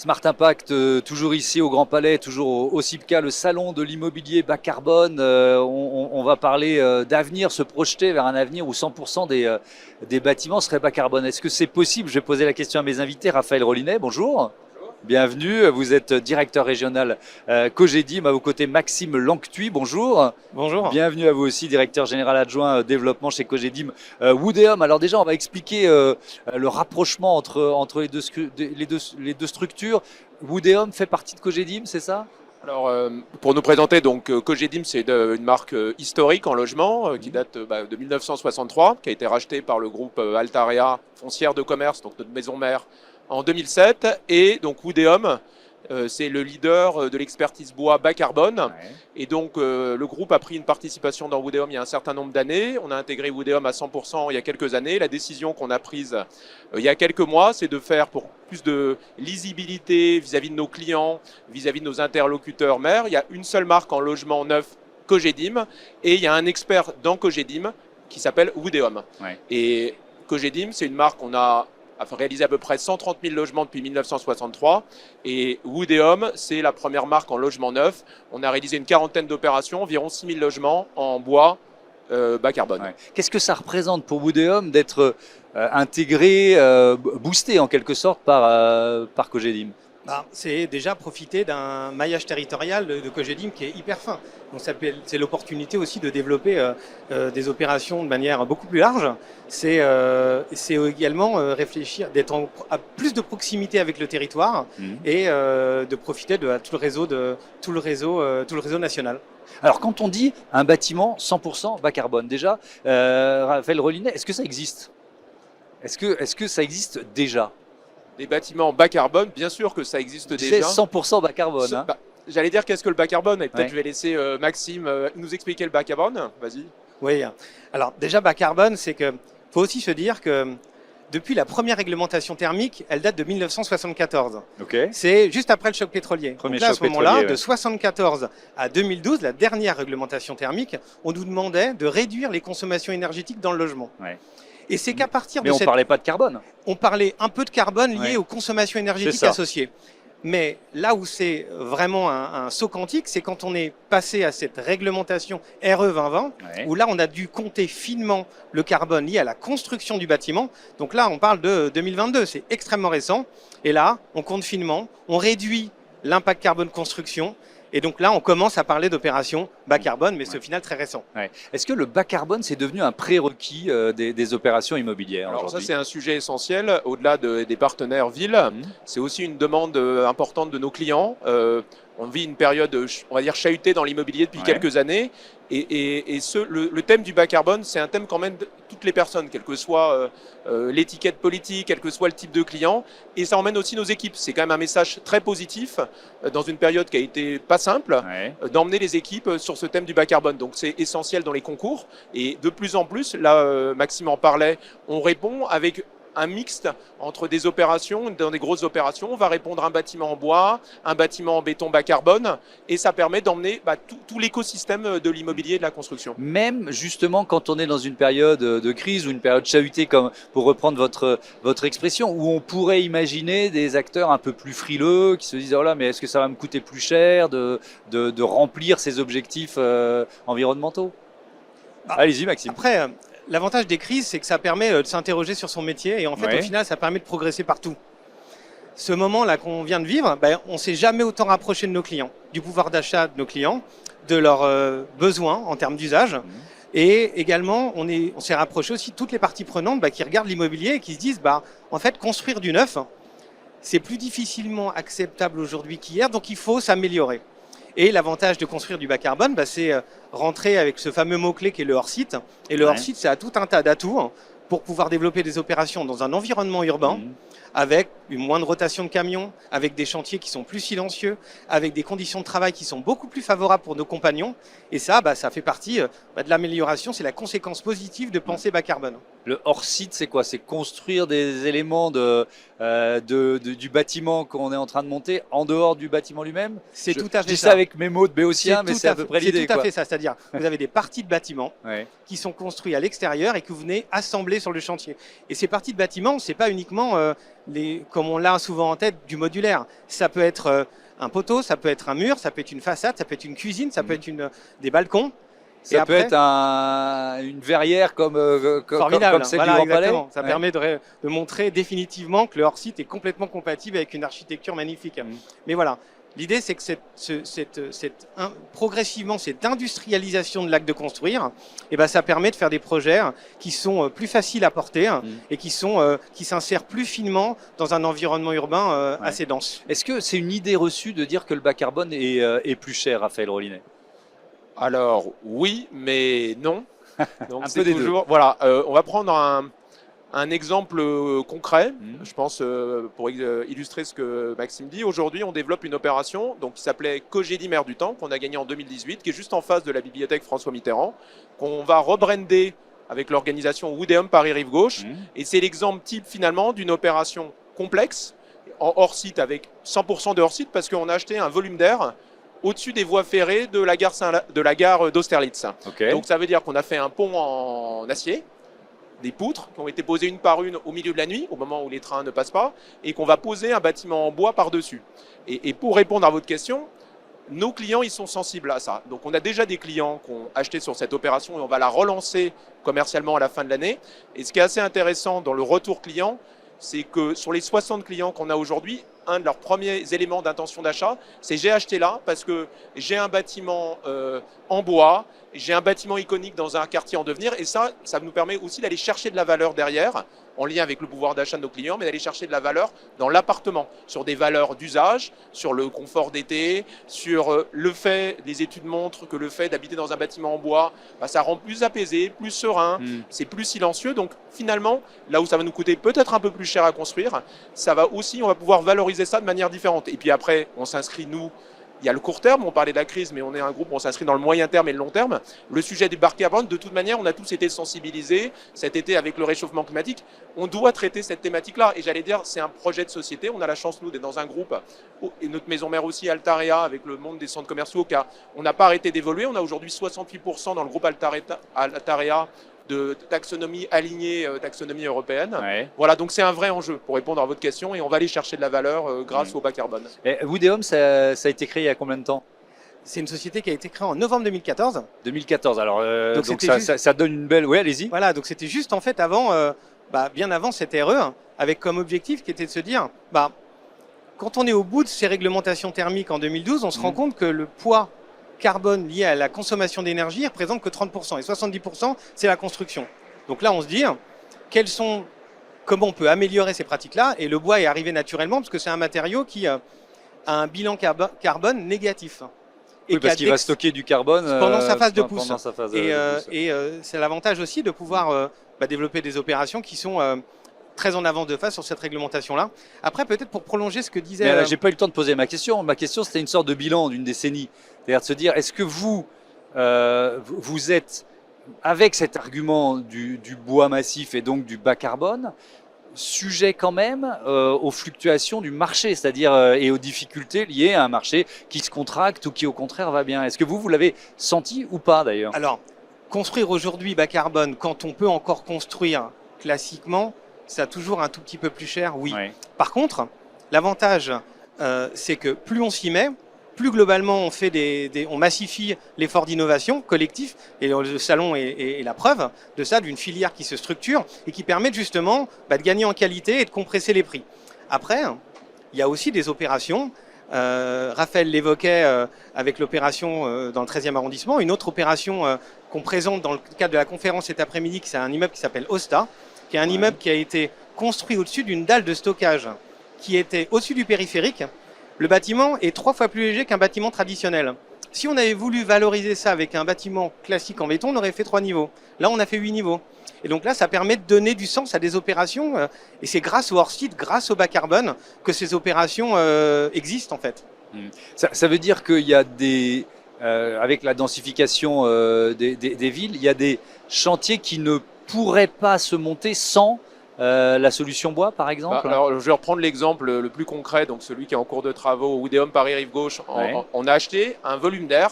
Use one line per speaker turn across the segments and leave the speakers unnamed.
Smart Impact, toujours ici au Grand Palais, toujours au CIPCA, le salon de l'immobilier bas carbone. On va parler d'avenir, se projeter vers un avenir où 100% des bâtiments seraient bas carbone. Est-ce que c'est possible? Je vais poser la question à mes invités. Raphaël Rollinet, bonjour. Bienvenue, vous êtes directeur régional Cogedim, à vos côtés Maxime Lanctuy, bonjour.
Bonjour.
Bienvenue à vous aussi, directeur général adjoint développement chez Cogedim Woodeum. Alors déjà, on va expliquer le rapprochement entre les deux structures. Woodeum fait partie de Cogedim, c'est ça?
Alors, pour nous présenter, donc Cogedim, c'est une marque historique en logement qui date de 1963, qui a été rachetée par le groupe Altarea Foncière de Commerce, donc notre maison mère, en 2007. Et donc Woodeum, c'est le leader de l'expertise bois bas carbone. Ouais. Et donc le groupe a pris une participation dans Woodeum il y a un certain nombre d'années. On a intégré Woodeum à 100% il y a quelques années. La décision qu'on a prise il y a quelques mois, c'est de faire pour plus de lisibilité vis-à-vis de nos clients, vis-à-vis de nos interlocuteurs maires. Il y a une seule marque en logement neuf, Cogedim, et il y a un expert dans Cogedim qui s'appelle Woodeum. Ouais. Et Cogedim, c'est une marque qu'on a réalisé à peu près 130 000 logements depuis 1963. Et Woodeum, c'est la première marque en logement neuf. On a réalisé une quarantaine d'opérations, environ 6 000 logements en bois bas carbone. Ouais.
Qu'est-ce que ça représente pour Woodeum d'être intégré, boosté en quelque sorte par Cogedim?
C'est déjà profiter d'un maillage territorial de Cogedim qui est hyper fin. Donc c'est l'opportunité aussi de développer des opérations de manière beaucoup plus large. C'est également réfléchir, d'être à plus de proximité avec le territoire et de profiter de tout le réseau national.
Alors quand on dit un bâtiment 100% bas carbone, déjà, Raphaël Rollinet, est-ce que ça existe? Est-ce que ça existe déjà?
Des bâtiments bas carbone, bien sûr que ça existe déjà.
C'est 100% bas carbone. Hein.
J'allais dire qu'est-ce que le bas carbone, et peut-être je vais laisser Maxime nous expliquer le bas carbone. Vas-y.
Oui, alors déjà bas carbone, c'est que faut aussi se dire que depuis la première réglementation thermique, elle date de 1974.
Okay.
C'est juste après le choc pétrolier.
Donc
là, à ce moment-là, de 1974 à 2012, la dernière réglementation thermique, on nous demandait de réduire les consommations énergétiques dans le logement.
Ouais.
Et c'est qu'à partir
Mais on ne parlait pas de carbone.
On parlait un peu de carbone lié aux consommations énergétiques associées. Mais là où c'est vraiment un saut quantique, c'est quand on est passé à cette réglementation RE 2020, où là on a dû compter finement le carbone lié à la construction du bâtiment. Donc là on parle de 2022, c'est extrêmement récent. Et là on compte finement, on réduit l'impact carbone construction. Et donc là, on commence à parler d'opérations bas carbone, mais c'est au final très récent.
Ouais. Est-ce que le bas carbone, c'est devenu un prérequis des opérations immobilières?
Alors ça, c'est un sujet essentiel. Au-delà des partenaires villes, c'est aussi une demande importante de nos clients. On vit une période, on va dire, chahutée dans l'immobilier depuis quelques années. Et le thème du bas carbone, c'est un thème qu'emmènent toutes les personnes, quelle que soit l'étiquette politique, quel que soit le type de client. Et ça emmène aussi nos équipes. C'est quand même un message très positif dans une période qui a été pas simple, d'emmener les équipes sur ce thème du bas carbone. Donc c'est essentiel dans les concours. Et de plus en plus, là Maxime en parlait, on répond avec un mixte entre des opérations, dans des grosses opérations, on va répondre à un bâtiment en bois, un bâtiment en béton bas carbone, et ça permet d'emmener tout l'écosystème de l'immobilier et de la construction.
Même justement quand on est dans une période de crise ou une période chahutée, comme pour reprendre votre expression, où on pourrait imaginer des acteurs un peu plus frileux qui se disent « Oh là, mais est-ce que ça va me coûter plus cher de remplir ces objectifs environnementaux ?» Allez-y Maxime.
Après, l'avantage des crises, c'est que ça permet de s'interroger sur son métier et en fait, au final, ça permet de progresser partout. Ce moment-là qu'on vient de vivre, on ne s'est jamais autant rapproché de nos clients, du pouvoir d'achat de nos clients, de leurs besoins en termes d'usage. Et également, on s'est rapproché aussi de toutes les parties prenantes qui regardent l'immobilier et qui se disent, en fait, construire du neuf, c'est plus difficilement acceptable aujourd'hui qu'hier, donc il faut s'améliorer. Et l'avantage de construire du bas carbone, c'est rentrer avec ce fameux mot-clé qui est le hors-site. Et le hors-site, ça a tout un tas d'atouts pour pouvoir développer des opérations dans un environnement urbain, avec une moindre rotation de camions, avec des chantiers qui sont plus silencieux, avec des conditions de travail qui sont beaucoup plus favorables pour nos compagnons. Et ça, ça fait partie de l'amélioration, c'est la conséquence positive de penser bas carbone.
Le hors-site, c'est quoi? C'est construire des éléments du bâtiment qu'on est en train de monter en dehors du bâtiment lui-même?
C'est tout à fait
Je dis
ça.
ça avec mes mots de béotien, mais c'est à peu près l'idée.
C'est tout à fait ça. C'est-à-dire, vous avez des parties de bâtiments
Ouais.
qui sont construits à l'extérieur et que vous venez assembler sur le chantier. Et ces parties de bâtiments, c'est pas uniquement comme on l'a souvent en tête, du modulaire. Ça peut être un poteau, ça peut être un mur, ça peut être une façade, ça peut être une cuisine, ça peut être des balcons.
Ça peut être une verrière comme celle
voilà,
du Grand Palais.
Ça permet de montrer définitivement que le hors-site est complètement compatible avec une architecture magnifique. Mais voilà, l'idée c'est que progressivement cette industrialisation de l'acte de construire, ça permet de faire des projets qui sont plus faciles à porter et qui s'insèrent plus finement dans un environnement urbain assez dense.
Est-ce que c'est une idée reçue de dire que le bas carbone est plus cher, Raphaël Rollinet?
Alors oui, mais non. Donc
Un peu des deux.
Voilà, on va prendre un exemple concret, je pense, pour illustrer ce que Maxime dit. Aujourd'hui, on développe une opération qui s'appelait Cogédim Air du Temps, qu'on a gagné en 2018, qui est juste en face de la bibliothèque François Mitterrand, qu'on va rebrander avec l'organisation Woodéum Paris-Rive Gauche. Et c'est l'exemple type finalement d'une opération complexe, en hors-site, avec 100% de hors-site, parce qu'on a acheté un volume d'air au-dessus des voies ferrées de la gare d'Austerlitz.
Okay.
Donc ça veut dire qu'on a fait un pont en acier, des poutres qui ont été posées une par une au milieu de la nuit, au moment où les trains ne passent pas, et qu'on va poser un bâtiment en bois par-dessus. Et pour répondre à votre question, nos clients, ils sont sensibles à ça. Donc on a déjà des clients qui ont acheté sur cette opération et on va la relancer commercialement à la fin de l'année. Et ce qui est assez intéressant dans le retour client, c'est que sur les 60 clients qu'on a aujourd'hui, un de leurs premiers éléments d'intention d'achat, c'est j'ai acheté là parce que j'ai un bâtiment en bois, j'ai un bâtiment iconique dans un quartier en devenir, et ça nous permet aussi d'aller chercher de la valeur derrière, en lien avec le pouvoir d'achat de nos clients, mais d'aller chercher de la valeur dans l'appartement, sur des valeurs d'usage, sur le confort d'été, sur le fait, les études montrent que le fait d'habiter dans un bâtiment en bois, ça rend plus apaisé, plus serein, c'est plus silencieux. Donc finalement, là où ça va nous coûter peut-être un peu plus cher à construire, on va pouvoir valoriser ça de manière différente. Et puis après, on s'inscrit, nous, il y a le court terme, on parlait de la crise, mais on est un groupe, on s'inscrit dans le moyen terme et le long terme. Le sujet du bas carbone, de toute manière, on a tous été sensibilisés cet été avec le réchauffement climatique. On doit traiter cette thématique-là. Et j'allais dire, c'est un projet de société. On a la chance, nous, d'être dans un groupe, et notre maison mère aussi, Altarea, avec le monde des centres commerciaux, on n'a pas arrêté d'évoluer. On a aujourd'hui 68% dans le groupe Altarea de taxonomie alignée, taxonomie européenne.
Ouais.
Voilà, donc c'est un vrai enjeu pour répondre à votre question, et on va aller chercher de la valeur grâce au bas carbone.
Woodéum, ça a été créé il y a combien de temps?
C'est une société qui a été créée en novembre 2014.
2014, alors donc
juste...
ça donne une belle... Oui, allez-y.
Voilà, donc c'était juste en fait avant, bien avant cette RE, avec comme objectif qui était de se dire, quand on est au bout de ces réglementations thermiques en 2012, on se rend compte que le poids carbone lié à la consommation d'énergie ne représente que 30%, et 70% c'est la construction. Donc là on se dit, comment on peut améliorer ces pratiques-là, et le bois est arrivé naturellement parce que c'est un matériau qui a un bilan carbone négatif.
Oui, parce qu'il va stocker du carbone
pendant sa phase de pousse.
Et
c'est l'avantage aussi de pouvoir développer des opérations qui sont très en avance de phase sur cette réglementation-là. Après, peut-être pour prolonger ce que disait...
J'ai pas eu le temps de poser ma question. Ma question, c'était une sorte de bilan d'une décennie. C'est-à-dire de se dire, est-ce que vous êtes, avec cet argument du bois massif et donc du bas carbone, sujet quand même aux fluctuations du marché, c'est-à-dire et aux difficultés liées à un marché qui se contracte ou qui au contraire va bien? Est-ce que vous l'avez senti ou pas d'ailleurs?
Alors, construire aujourd'hui bas carbone, quand on peut encore construire classiquement, ça a toujours un tout petit peu plus cher, oui.
Ouais.
Par contre, l'avantage, c'est que plus on s'y met, plus globalement on massifie l'effort d'innovation collectif, et le salon est la preuve de ça, d'une filière qui se structure et qui permet justement de gagner en qualité et de compresser les prix. Après, il y a aussi des opérations, Raphaël l'évoquait avec l'opération dans le 13e arrondissement, une autre opération qu'on présente dans le cadre de la conférence cet après-midi, c'est un immeuble qui s'appelle Osta, qui est un immeuble qui a été construit au-dessus d'une dalle de stockage qui était au-dessus du périphérique. Le bâtiment est 3 fois plus léger qu'un bâtiment traditionnel. Si on avait voulu valoriser ça avec un bâtiment classique en béton, on aurait fait 3 niveaux. Là, on a fait 8 niveaux. Et donc là, ça permet de donner du sens à des opérations. Et c'est grâce au hors-site, grâce au bas carbone, que ces opérations existent en fait.
Ça veut dire qu'il y a avec la densification des villes, il y a des chantiers qui ne pourrait pas se monter sans la solution bois, par exemple?
Alors, je vais reprendre l'exemple le plus concret, donc celui qui est en cours de travaux au Oudéum Paris-Rive-Gauche. On a acheté un volume d'air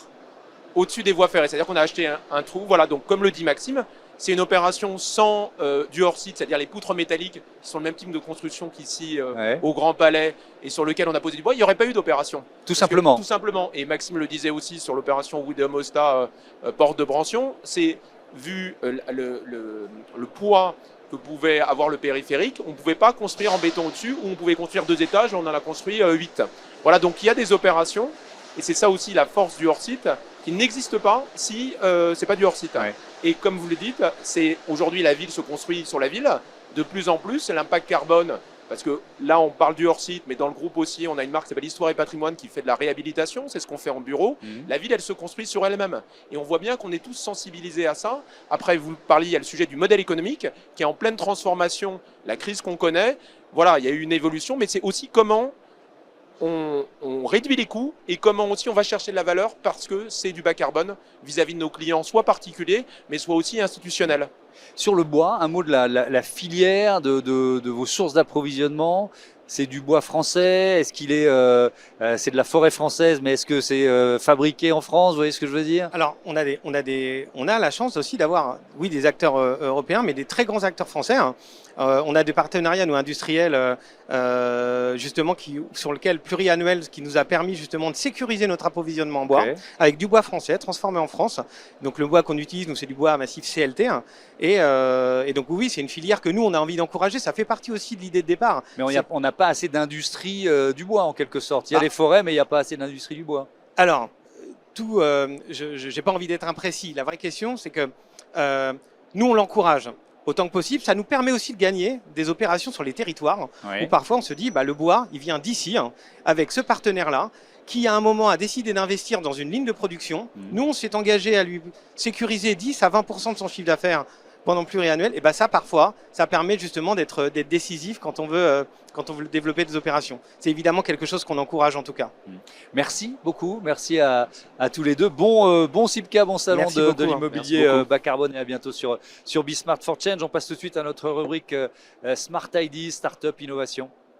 au-dessus des voies ferrées, c'est-à-dire qu'on a acheté un trou. Voilà, donc comme le dit Maxime, c'est une opération sans du hors-site, c'est-à-dire les poutres métalliques qui sont le même type de construction qu'ici au Grand Palais et sur lequel on a posé du bois, il n'y aurait pas eu d'opération.
Tout simplement.
Tout simplement. Et Maxime le disait aussi sur l'opération Oudéum Osta, porte de Brancion, c'est vu le poids que pouvait avoir le périphérique, on ne pouvait pas construire en béton au-dessus, ou on pouvait construire 2 étages, on en a construit 8. Voilà, donc il y a des opérations, et c'est ça aussi la force du hors-site, qui n'existe pas si c'est pas du hors-site.
Ouais.
Et comme vous le dites, c'est aujourd'hui la ville se construit sur la ville, de plus en plus, l'impact carbone, parce que là on parle du hors-site, mais dans le groupe aussi, on a une marque qui s'appelle Histoire et Patrimoine qui fait de la réhabilitation, c'est ce qu'on fait en bureau. La ville, elle se construit sur elle-même. Et on voit bien qu'on est tous sensibilisés à ça. Après, vous parliez, il y a le sujet du modèle économique qui est en pleine transformation, la crise qu'on connaît. Voilà, il y a eu une évolution, mais c'est aussi comment on réduit les coûts et comment aussi on va chercher de la valeur parce que c'est du bas carbone vis-à-vis de nos clients, soit particuliers, mais soit aussi institutionnels.
Sur le bois, un mot de la filière, de vos sources d'approvisionnement. C'est du bois français? Est-ce qu'il est, c'est de la forêt française, mais est-ce que c'est fabriqué en France? Vous voyez ce que je veux dire?
Alors, on a la chance aussi d'avoir, oui, des acteurs européens, mais des très grands acteurs français. Hein. On a des partenariats, nous, industriels, justement, sur lequel pluriannuel, qui nous a permis justement de sécuriser notre approvisionnement en bois, avec du bois français transformé en France. Donc, le bois qu'on utilise, nous, c'est du bois massif CLT. Hein. Et donc, oui, c'est une filière que nous, on a envie d'encourager. Ça fait partie aussi de l'idée de départ.
Mais on n'a pas assez d'industrie du bois, en quelque sorte. Il y a les forêts, mais il n'y a pas assez d'industrie du bois.
Alors, je n'ai pas envie d'être imprécis. La vraie question, c'est que nous, on l'encourage autant que possible. Ça nous permet aussi de gagner des opérations sur les territoires où parfois on se dit, le bois, il vient d'ici, hein, avec ce partenaire-là, qui à un moment a décidé d'investir dans une ligne de production. Nous, on s'est engagé à lui sécuriser 10 à 20% de son chiffre d'affaires pendant pluriannuel. Et ça, parfois, ça permet justement d'être décisif quand on veut développer des opérations. C'est évidemment quelque chose qu'on encourage en tout cas.
Merci beaucoup, merci à tous les deux. Bon CIPCA, bon salon de l'immobilier bas carbone et à bientôt sur Be Smart for Change. On passe tout de suite à notre rubrique Smart Ideas, Startup Innovation.